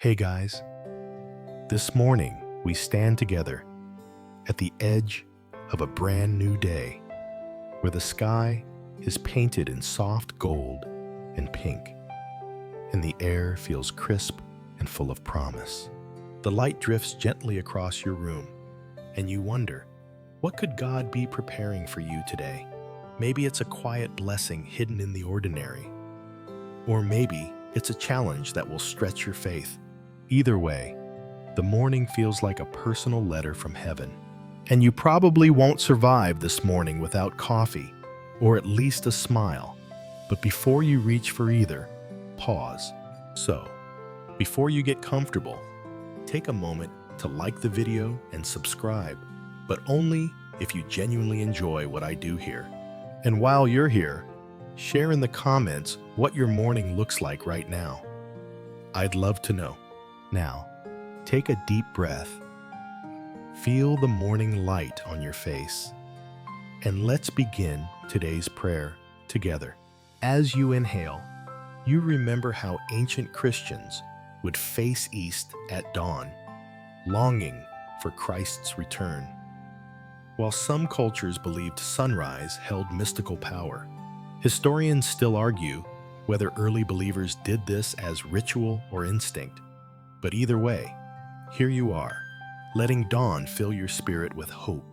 Hey guys, this morning we stand together at the edge of a brand new day where the sky is painted in soft gold and pink and the air feels crisp and full of promise. The light drifts gently across your room and you wonder, what could God be preparing for you today? Maybe it's a quiet blessing hidden in the ordinary, or maybe it's a challenge that will stretch your faith. Either way, the morning feels like a personal letter from heaven. And you probably won't survive this morning without coffee, or at least a smile. But before you reach for either, pause. So, before you get comfortable, take a moment to like the video and subscribe, but only if you genuinely enjoy what I do here. And while you're here, share in the comments what your morning looks like right now. I'd love to know. Now, take a deep breath. Feel the morning light on your face. And let's begin today's prayer together. As you inhale, you remember how ancient Christians would face east at dawn, longing for Christ's return. While some cultures believed sunrise held mystical power, historians still argue whether early believers did this as ritual or instinct. But either way, here you are, letting dawn fill your spirit with hope,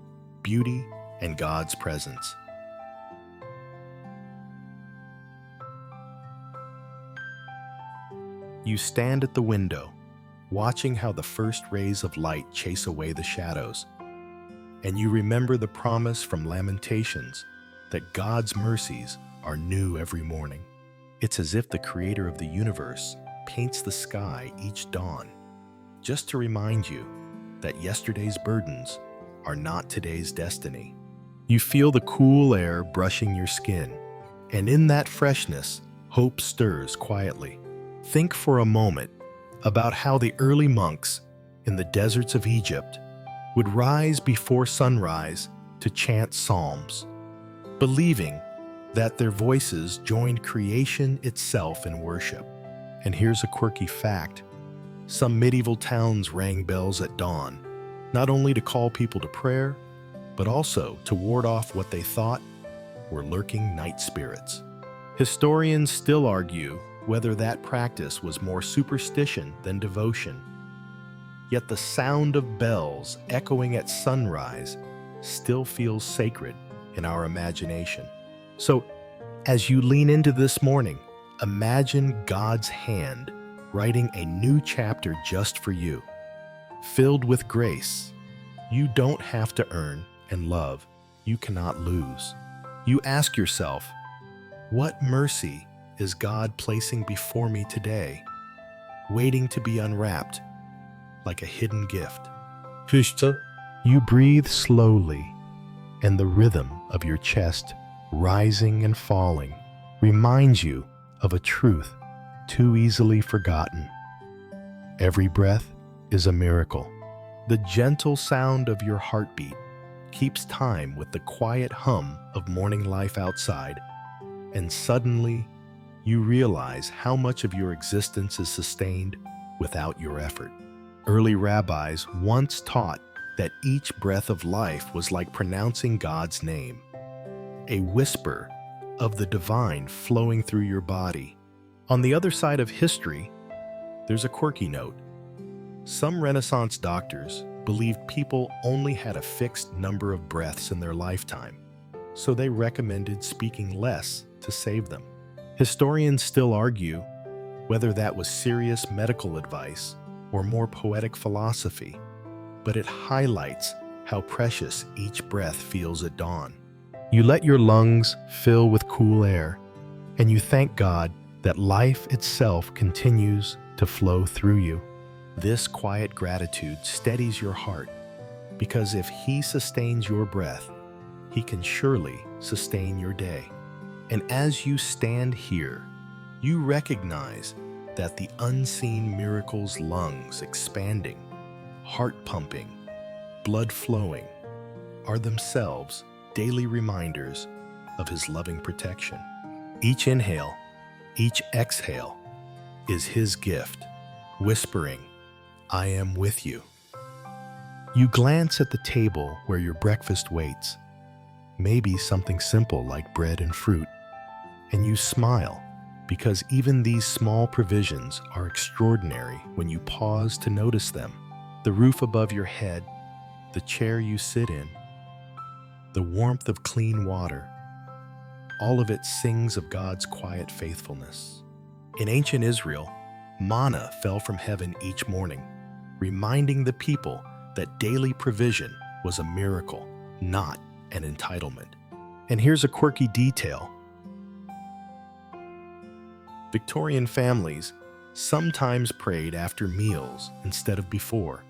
beauty, and God's presence. You stand at the window, watching how the first rays of light chase away the shadows, and you remember the promise from Lamentations that God's mercies are new every morning. It's as if the Creator of the universe paints the sky each dawn, just to remind you that yesterday's burdens are not today's destiny. You feel the cool air brushing your skin, and in that freshness, hope stirs quietly. Think for a moment about how the early monks in the deserts of Egypt would rise before sunrise to chant psalms, believing that their voices joined creation itself in worship. And here's a quirky fact. Some medieval towns rang bells at dawn, not only to call people to prayer, but also to ward off what they thought were lurking night spirits. Historians still argue whether that practice was more superstition than devotion. Yet the sound of bells echoing at sunrise still feels sacred in our imagination. So, as you lean into this morning, imagine God's hand writing a new chapter just for you, filled with grace. You don't have to earn, and love you cannot lose. You ask yourself, what mercy is God placing before me today, waiting to be unwrapped like a hidden gift? You breathe slowly, and the rhythm of your chest rising and falling reminds you of a truth too easily forgotten. Every breath is a miracle. The gentle sound of your heartbeat keeps time with the quiet hum of morning life outside, and suddenly you realize how much of your existence is sustained without your effort. Early rabbis once taught that each breath of life was like pronouncing God's name, a whisper of the divine flowing through your body. On the other side of history, there's a quirky note. Some Renaissance doctors believed people only had a fixed number of breaths in their lifetime, so they recommended speaking less to save them. Historians still argue whether that was serious medical advice or more poetic philosophy, but it highlights how precious each breath feels at dawn. You let your lungs fill with cool air, and you thank God that life itself continues to flow through you. This quiet gratitude steadies your heart, because if He sustains your breath, He can surely sustain your day. And as you stand here, you recognize that the unseen miracles, lungs expanding, heart pumping, blood flowing, are themselves daily reminders of His loving protection. Each inhale, each exhale is His gift, whispering, "I am with you." You glance at the table where your breakfast waits, maybe something simple like bread and fruit, and you smile because even these small provisions are extraordinary when you pause to notice them. The roof above your head, the chair you sit in, the warmth of clean water, all of it sings of God's quiet faithfulness. In ancient Israel, manna fell from heaven each morning, reminding the people that daily provision was a miracle, not an entitlement. And here's a quirky detail. Victorian families sometimes prayed after meals instead of before,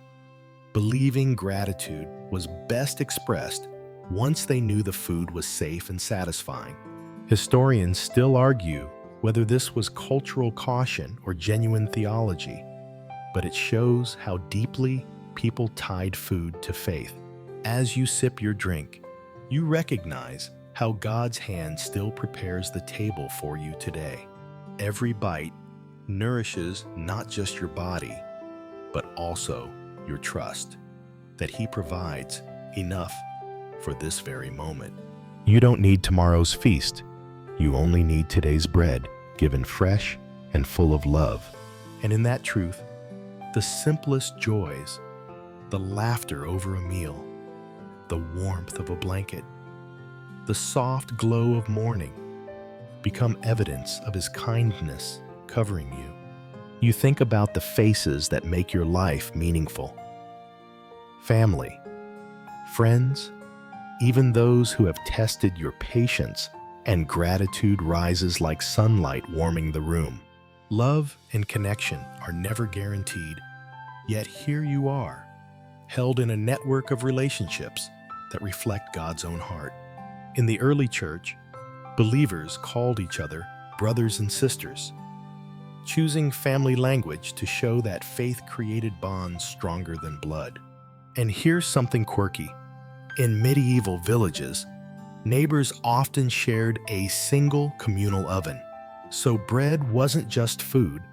believing gratitude was best expressed once they knew the food was safe and satisfying. Historians still argue whether this was cultural caution or genuine theology, but it shows how deeply people tied food to faith. As you sip your drink, you recognize how God's hand still prepares the table for you today. Every bite nourishes not just your body, but also your trust that He provides enough for this very moment. You don't need tomorrow's feast. You only need today's bread, given fresh and full of love. And in that truth, the simplest joys, the laughter over a meal, the warmth of a blanket, the soft glow of morning, become evidence of His kindness covering you. You think about the faces that make your life meaningful. Family, friends, even those who have tested your patience, and gratitude rises like sunlight warming the room. Love and connection are never guaranteed, yet here you are, held in a network of relationships that reflect God's own heart. In the early church, believers called each other brothers and sisters, choosing family language to show that faith created bonds stronger than blood. And here's something quirky. In medieval villages, neighbors often shared a single communal oven, so bread wasn't just food,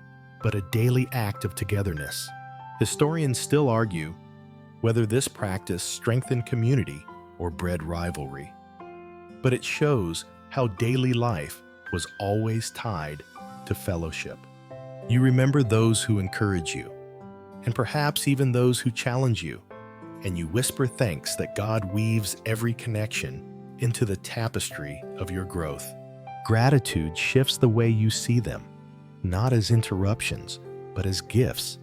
but a daily act of togetherness. Historians still argue whether this practice strengthened community or bred rivalry, but it shows how daily life was always tied to fellowship. You remember those who encourage you, and perhaps even those who challenge you, and you whisper thanks that God weaves every connection into the tapestry of your growth. Gratitude shifts the way you see them, not as interruptions, but as gifts,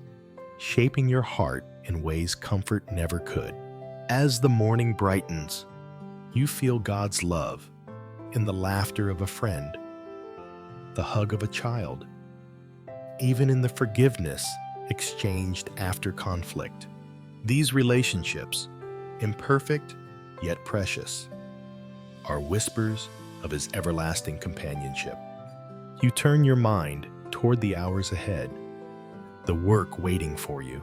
shaping your heart in ways comfort never could. As the morning brightens, you feel God's love in the laughter of a friend, the hug of a child, even in the forgiveness exchanged after conflict. These relationships, imperfect yet precious, are whispers of His everlasting companionship. You turn your mind toward the hours ahead, the work waiting for you,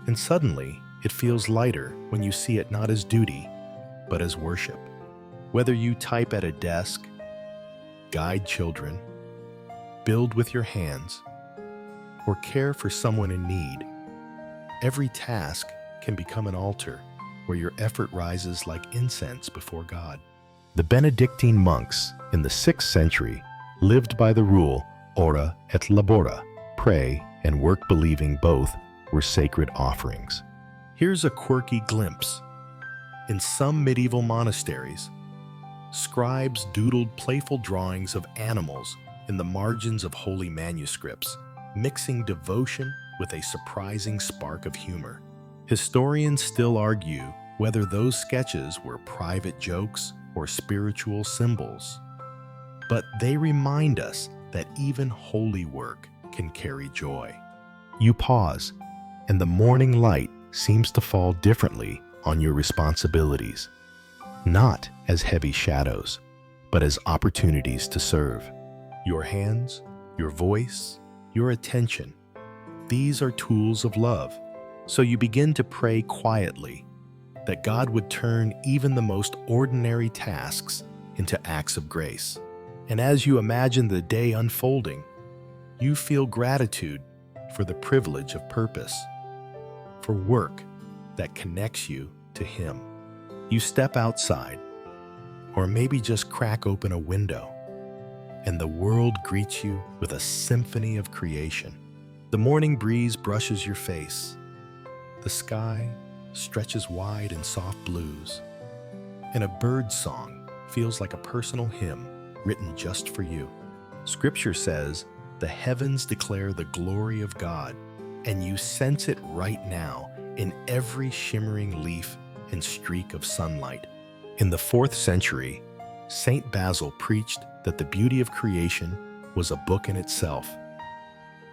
and suddenly it feels lighter when you see it not as duty, but as worship. Whether you type at a desk, guide children, build with your hands, or care for someone in need, every task can become an altar where your effort rises like incense before God. The Benedictine monks in the 6th century lived by the rule ora et labora, pray and work, believing both were sacred offerings. Here's a quirky glimpse. In some medieval monasteries, scribes doodled playful drawings of animals in the margins of holy manuscripts, mixing devotion with a surprising spark of humor. Historians still argue whether those sketches were private jokes or spiritual symbols, but they remind us that even holy work can carry joy. You pause, and the morning light seems to fall differently on your responsibilities, not as heavy shadows, but as opportunities to serve. Your hands, your voice, your attention, these are tools of love. So you begin to pray quietly that God would turn even the most ordinary tasks into acts of grace. And as you imagine the day unfolding, you feel gratitude for the privilege of purpose, for work that connects you to Him. You step outside, or maybe just crack open a window, and the world greets you with a symphony of creation. The morning breeze brushes your face. The sky stretches wide in soft blues, and a bird's song feels like a personal hymn written just for you. Scripture says, "The heavens declare the glory of God," and you sense it right now in every shimmering leaf and streak of sunlight. In the 4th century, Saint Basil preached that the beauty of creation was a book in itself,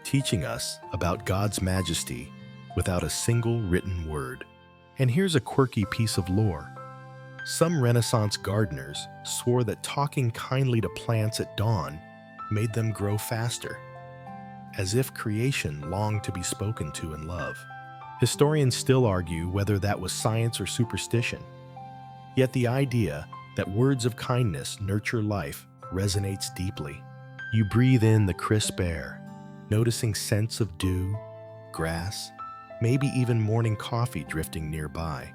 teaching us about God's majesty without a single written word. And here's a quirky piece of lore. Some Renaissance gardeners swore that talking kindly to plants at dawn made them grow faster, as if creation longed to be spoken to in love. Historians still argue whether that was science or superstition. Yet the idea that words of kindness nurture life resonates deeply. You breathe in the crisp air, noticing scents of dew, grass, maybe even morning coffee drifting nearby,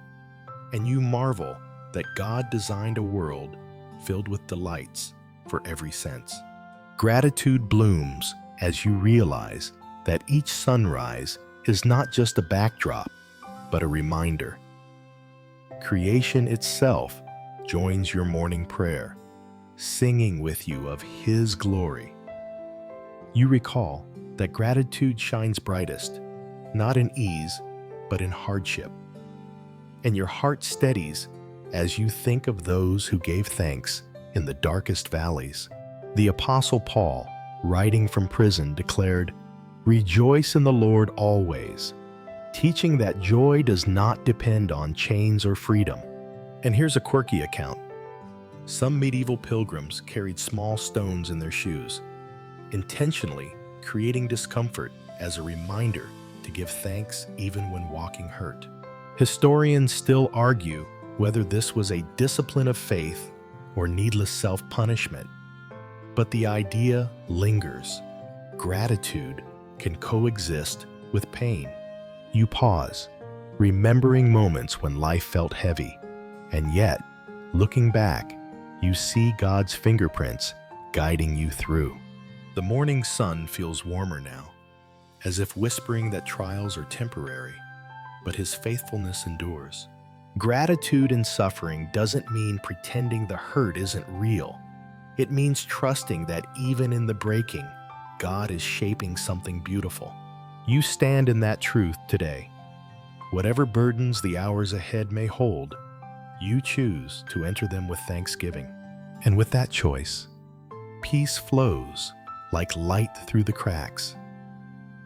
and you marvel that God designed a world filled with delights for every sense. Gratitude blooms as you realize that each sunrise is not just a backdrop, but a reminder. Creation itself joins your morning prayer, singing with you of His glory. You recall that gratitude shines brightest, not in ease, but in hardship. And your heart steadies as you think of those who gave thanks in the darkest valleys. The Apostle Paul, writing from prison, declared, "Rejoice in the Lord always," teaching that joy does not depend on chains or freedom. And here's a quirky account. Some medieval pilgrims carried small stones in their shoes, intentionally creating discomfort as a reminder to give thanks even when walking hurt. Historians still argue whether this was a discipline of faith or needless self-punishment, but the idea lingers. Gratitude can coexist with pain. You pause, remembering moments when life felt heavy, and yet, looking back, you see God's fingerprints guiding you through. The morning sun feels warmer now, as if whispering that trials are temporary, but His faithfulness endures. Gratitude in suffering doesn't mean pretending the hurt isn't real. It means trusting that even in the breaking, God is shaping something beautiful. You stand in that truth today. Whatever burdens the hours ahead may hold, you choose to enter them with thanksgiving. And with that choice, peace flows like light through the cracks,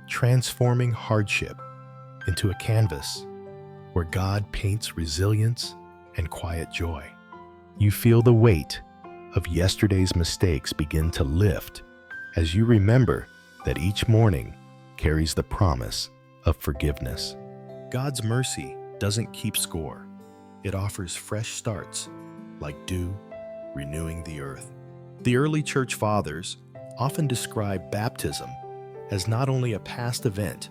transforming hardship into a canvas where God paints resilience and quiet joy. You feel the weight of yesterday's mistakes begin to lift as you remember that each morning carries the promise of forgiveness. God's mercy doesn't keep score. It offers fresh starts, like dew, renewing the earth. The early church fathers often describe baptism as not only a past event,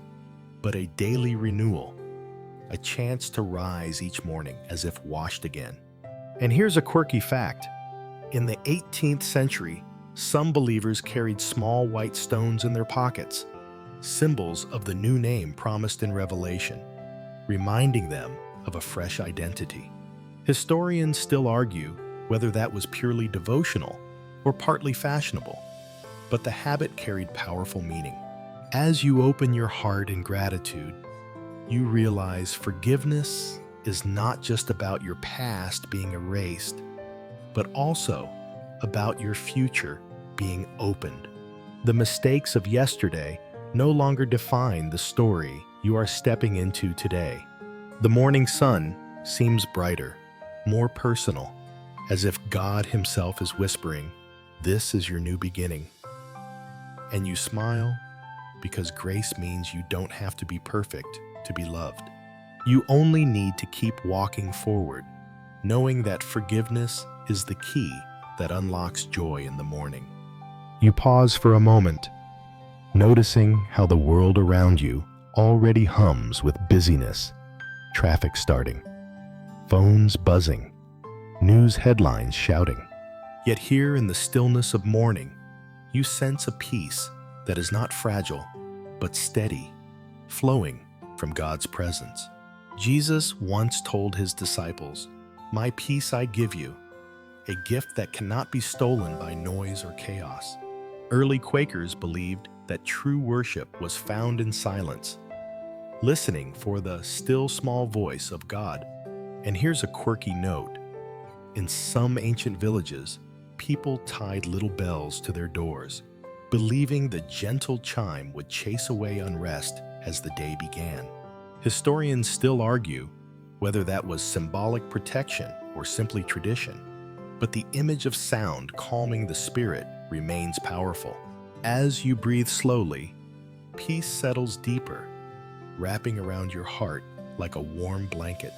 but a daily renewal, a chance to rise each morning as if washed again. And here's a quirky fact. In the 18th century, some believers carried small white stones in their pockets, symbols of the new name promised in Revelation, reminding them of a fresh identity. Historians still argue whether that was purely devotional or partly fashionable, but the habit carried powerful meaning. As you open your heart in gratitude, you realize forgiveness is not just about your past being erased, but also about your future being opened. The mistakes of yesterday no longer define the story you are stepping into today. The morning sun seems brighter, more personal, as if God Himself is whispering, "This is your new beginning." And you smile because grace means you don't have to be perfect to be loved. You only need to keep walking forward, knowing that forgiveness is the key that unlocks joy in the morning. You pause for a moment, noticing how the world around you already hums with busyness, traffic starting, phones buzzing, news headlines shouting. Yet here in the stillness of morning, you sense a peace that is not fragile, but steady, flowing from God's presence. Jesus once told his disciples, "My peace I give you," a gift that cannot be stolen by noise or chaos. Early Quakers believed that true worship was found in silence, listening for the still small voice of God. And here's a quirky note. In some ancient villages, people tied little bells to their doors, believing the gentle chime would chase away unrest as the day began. Historians still argue whether that was symbolic protection or simply tradition, but the image of sound calming the spirit remains powerful. As you breathe slowly, peace settles deeper, wrapping around your heart like a warm blanket.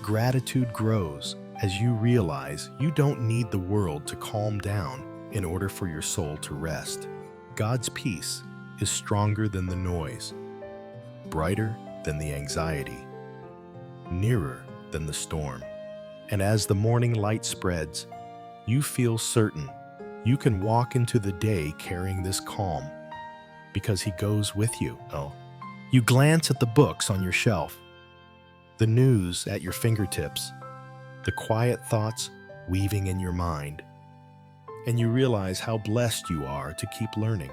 Gratitude grows as you realize you don't need the world to calm down in order for your soul to rest. God's peace is stronger than the noise, brighter than the anxiety, nearer than the storm. And as the morning light spreads, you feel certain you can walk into the day carrying this calm because He goes with you. You glance at the books on your shelf, the news at your fingertips, the quiet thoughts weaving in your mind, and you realize how blessed you are to keep learning.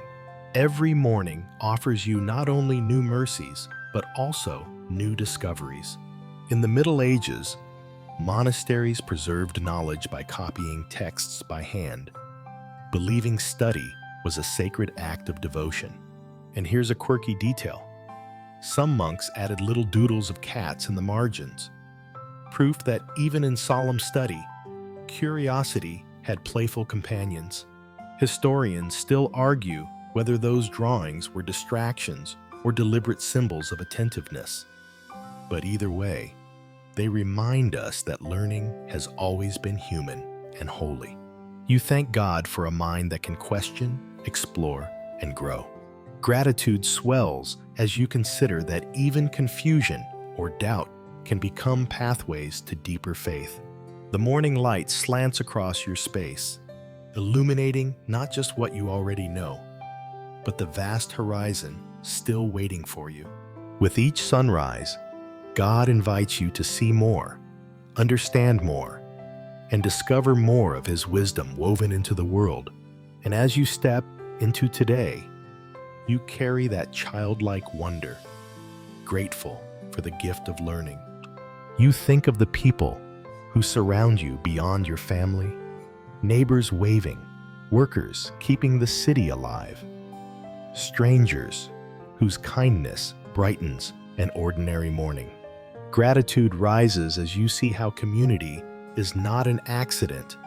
Every morning offers you not only new mercies, but also new discoveries. In the Middle Ages, monasteries preserved knowledge by copying texts by hand, believing study was a sacred act of devotion. And here's a quirky detail. Some monks added little doodles of cats in the margins, proof that even in solemn study, curiosity had playful companions. Historians still argue whether those drawings were distractions or deliberate symbols of attentiveness. But either way, they remind us that learning has always been human and holy. You thank God for a mind that can question, explore, and grow. Gratitude swells as you consider that even confusion or doubt can become pathways to deeper faith. The morning light slants across your space, illuminating not just what you already know, but the vast horizon still waiting for you. With each sunrise, God invites you to see more, understand more, and discover more of His wisdom woven into the world. And as you step into today, you carry that childlike wonder, grateful for the gift of learning. You think of the people who surround you beyond your family, neighbors waving, workers keeping the city alive, strangers whose kindness brightens an ordinary morning. Gratitude rises as you see how community is not an accident,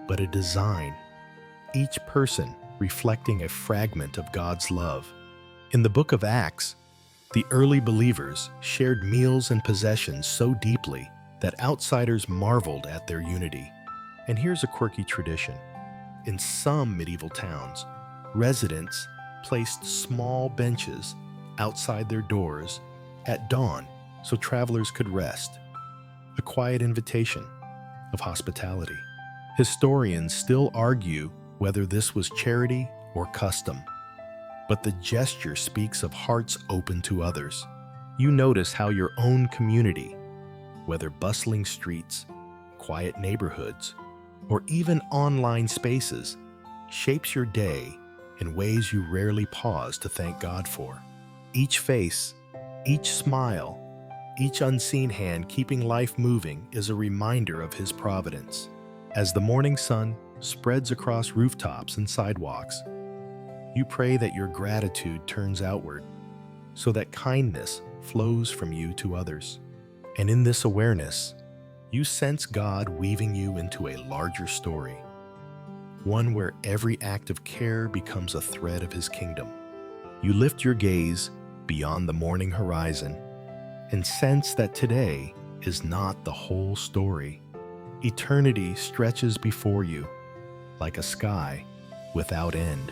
but a design, each person reflecting a fragment of God's love. In the book of Acts, the early believers shared meals and possessions so deeply that outsiders marveled at their unity. And here's a quirky tradition. In some medieval towns, residents placed small benches outside their doors at dawn so travelers could rest, a quiet invitation of hospitality. Historians still argue whether this was charity or custom, but the gesture speaks of hearts open to others. You notice how your own community, whether bustling streets, quiet neighborhoods, or even online spaces, shapes your day in ways you rarely pause to thank God for. Each face, each smile, each unseen hand keeping life moving is a reminder of His providence. As the morning sun spreads across rooftops and sidewalks, you pray that your gratitude turns outward so that kindness flows from you to others. And in this awareness, you sense God weaving you into a larger story, one where every act of care becomes a thread of His kingdom. You lift your gaze beyond the morning horizon and sense that today is not the whole story. Eternity stretches before you like a sky without end.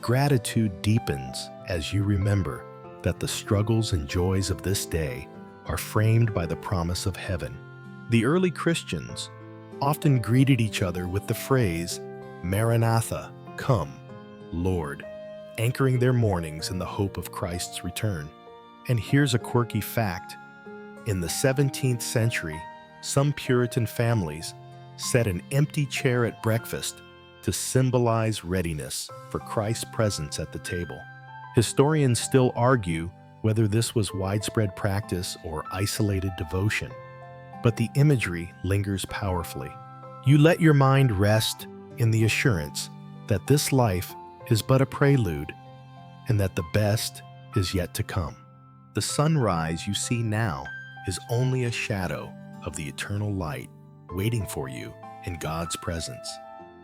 Gratitude deepens as you remember that the struggles and joys of this day are framed by the promise of heaven. The early Christians often greeted each other with the phrase, Maranatha, come, Lord, anchoring their mornings in the hope of Christ's return. And here's a quirky fact. In the 17th century, some Puritan families set an empty chair at breakfast to symbolize readiness for Christ's presence at the table. Historians still argue whether this was widespread practice or isolated devotion, but the imagery lingers powerfully. You let your mind rest in the assurance that this life is but a prelude and that the best is yet to come. The sunrise you see now is only a shadow of the eternal light waiting for you in God's presence.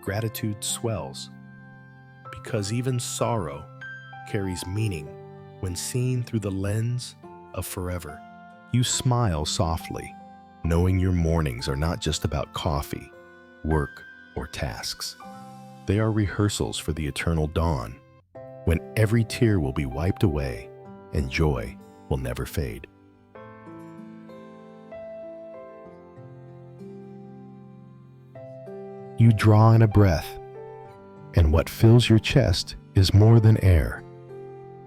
Gratitude swells because even sorrow carries meaning when seen through the lens of forever. You smile softly, knowing your mornings are not just about coffee, work, or tasks. They are rehearsals for the eternal dawn, when every tear will be wiped away and joy will never fade. You draw in a breath, and what fills your chest is more than air.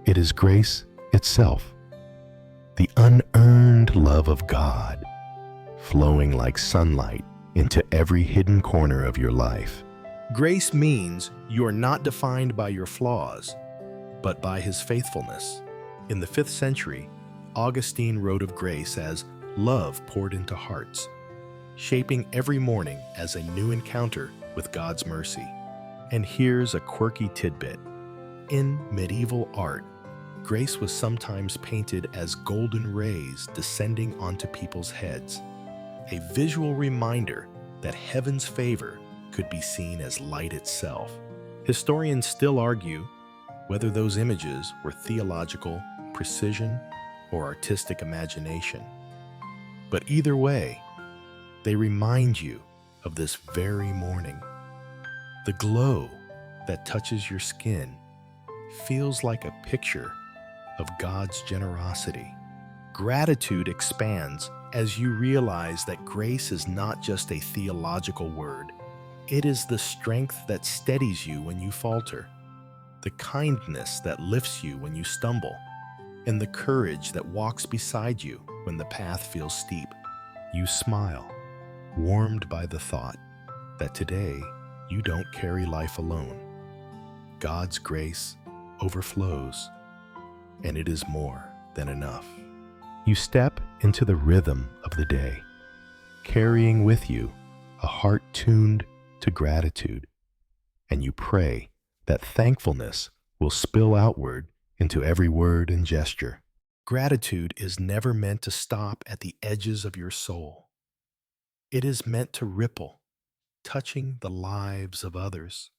It is grace itself, the unearned love of God, flowing like sunlight into every hidden corner of your life. Grace means you are not defined by your flaws, but by His faithfulness. In the 5th century, Augustine wrote of grace as love poured into hearts, shaping every morning as a new encounter with God's mercy. And here's a quirky tidbit. In medieval art, grace was sometimes painted as golden rays descending onto people's heads, a visual reminder that heaven's favor could be seen as light itself. Historians still argue whether those images were theological precision or artistic imagination. But either way, they remind you of this very morning. The glow that touches your skin feels like a picture of God's generosity. Gratitude expands as you realize that grace is not just a theological word. It is the strength that steadies you when you falter, the kindness that lifts you when you stumble, and the courage that walks beside you when the path feels steep. You smile, warmed by the thought that today you don't carry life alone. God's grace overflows, and it is more than enough. You step into the rhythm of the day, carrying with you a heart tuned to gratitude, and you pray that thankfulness will spill outward into every word and gesture. Gratitude is never meant to stop at the edges of your soul. It is meant to ripple, touching the lives of others.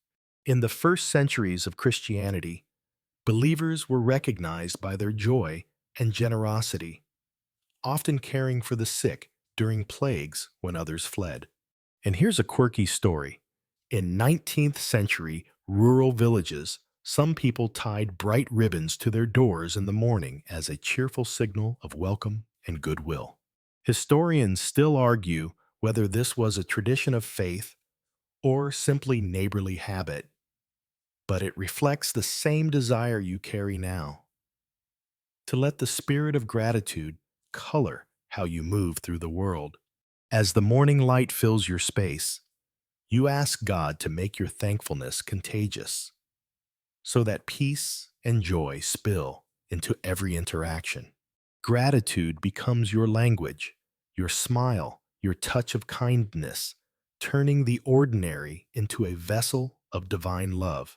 In the first centuries of Christianity, believers were recognized by their joy and generosity, often caring for the sick during plagues when others fled. And here's a quirky story. In 19th century rural villages, some people tied bright ribbons to their doors in the morning as a cheerful signal of welcome and goodwill. Historians still argue whether this was a tradition of faith or simply neighborly habit, but it reflects the same desire you carry now, to let the spirit of gratitude color how you move through the world. As the morning light fills your space, you ask God to make your thankfulness contagious, so that peace and joy spill into every interaction. Gratitude becomes your language, your smile, your touch of kindness, turning the ordinary into a vessel of divine love.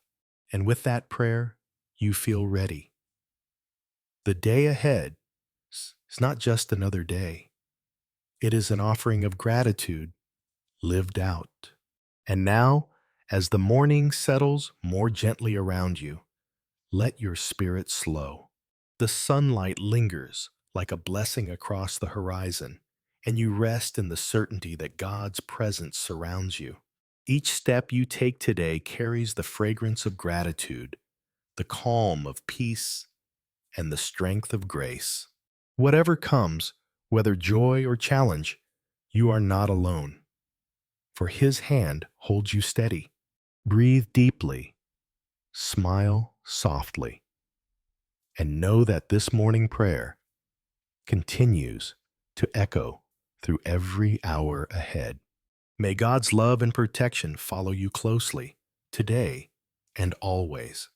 And with that prayer, you feel ready. The day ahead is not just another day. It is an offering of gratitude lived out. And now, as the morning settles more gently around you, let your spirit slow. The sunlight lingers like a blessing across the horizon, and you rest in the certainty that God's presence surrounds you. Each step you take today carries the fragrance of gratitude, the calm of peace, and the strength of grace. Whatever comes, whether joy or challenge, you are not alone, for His hand holds you steady. Breathe deeply, smile softly, and know that this morning prayer continues to echo through every hour ahead. May God's love and protection follow you closely, today and always.